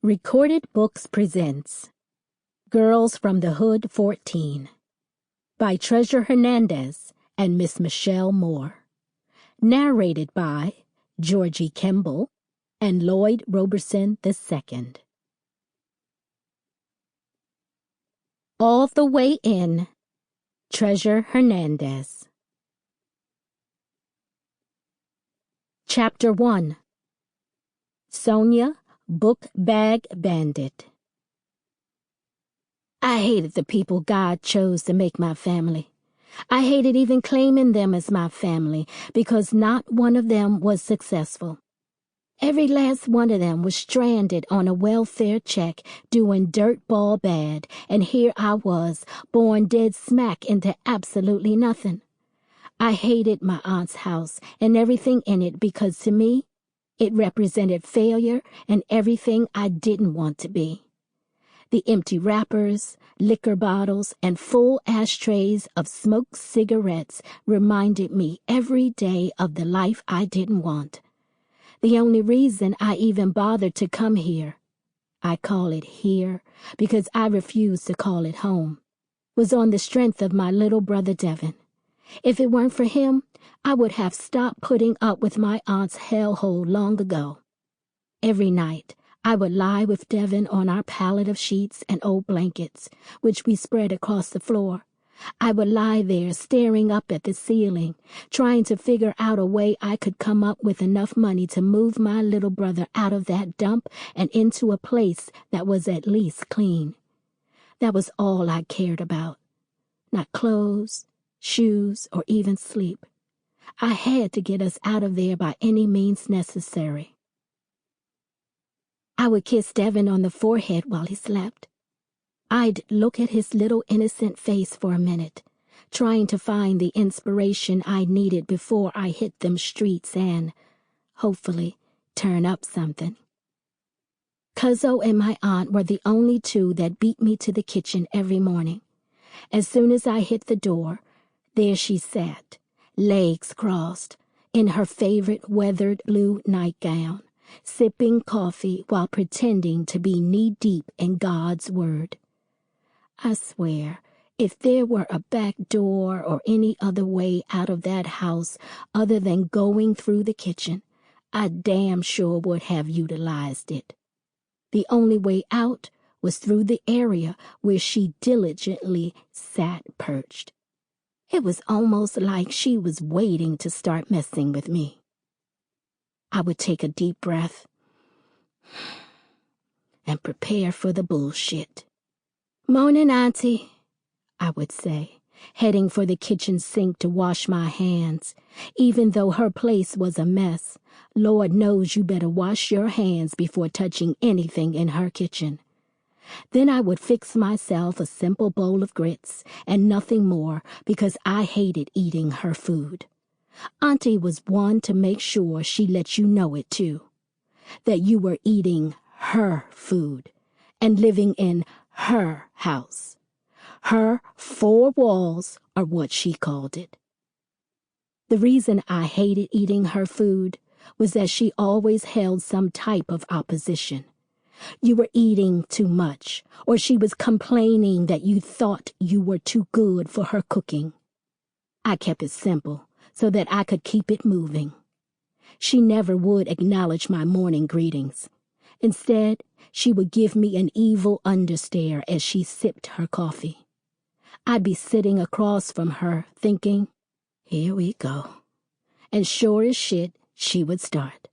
Recorded Books presents Girls from the Hood 14 by Treasure Hernandez and Miss Michele Moore. Narrated by Georgie Kimble and Lloyd Roberson II. All the Way In, Treasure Hernandez. Chapter 1. Sonya, Book Bag Bandit. I hated the people God chose to make my family. I hated even claiming them as my family because not one of them was successful. Every last one of them was stranded on a welfare check doing dirtball bad, and here I was, born dead smack into absolutely nothing. I hated my aunt's house and everything in it because to me, it represented failure and everything I didn't want to be. The empty wrappers, liquor bottles, and full ashtrays of smoked cigarettes reminded me every day of the life I didn't want. The only reason I even bothered to come here, I call it here because I refuse to call it home, was on the strength of my little brother Devin. If it weren't for him, I would have stopped putting up with my aunt's hellhole long ago. Every night, I would lie with Devin on our pallet of sheets and old blankets, which we spread across the floor. I would lie there staring up at the ceiling, trying to figure out a way I could come up with enough money to move my little brother out of that dump and into a place that was at least clean. That was all I cared about. Not clothes, shoes, or even sleep. I had to get us out of there by any means necessary. I would kiss Devin on the forehead while he slept. I'd look at his little innocent face for a minute, trying to find the inspiration I needed before I hit them streets and, hopefully, turn up something. Cuzzo and my aunt were the only two that beat me to the kitchen every morning. As soon as I hit the door, there she sat, legs crossed, in her favorite weathered blue nightgown, sipping coffee while pretending to be knee-deep in God's Word. I swear, if there were a back door or any other way out of that house other than going through the kitchen, I damn sure would have utilized it. The only way out was through the area where she diligently sat perched. It was almost like she was waiting to start messing with me. I would take a deep breath and prepare for the bullshit. "Morning, Auntie," I would say, heading for the kitchen sink to wash my hands. Even though her place was a mess, Lord knows you better wash your hands before touching anything in her kitchen. Then I would fix myself a simple bowl of grits and nothing more because I hated eating her food. Auntie was one to make sure she let you know it too, that you were eating her food and living in her house. Her four walls are what she called it. The reason I hated eating her food was that she always held some type of opposition. You were eating too much, or she was complaining that you thought you were too good for her cooking. I kept it simple so that I could keep it moving. She never would acknowledge my morning greetings. Instead, she would give me an evil understare as she sipped her coffee. I'd be sitting across from her thinking, here we go. And sure as shit, she would start.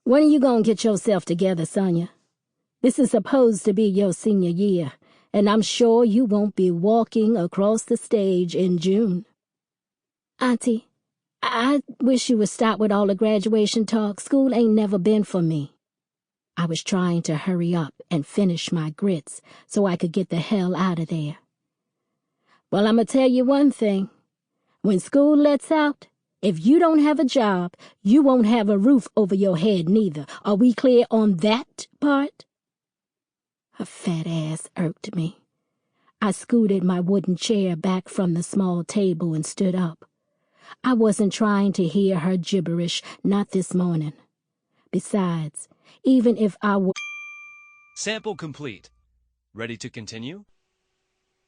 "When are you gonna get yourself together, Sonya? This is supposed to be your senior year, and I'm sure you won't be walking across the stage in June." "Auntie, I wish you would stop with all the graduation talk. School ain't never been for me." I was trying to hurry up and finish my grits so I could get the hell out of there. "Well, I'm gonna tell you one thing. When school lets out, if you don't have a job, you won't have a roof over your head neither. Are we clear on that part?" Her fat ass irked me. I scooted my wooden chair back from the small table and stood up. I wasn't trying to hear her gibberish, not this morning. Besides, even if I were... Sample complete. Ready to continue?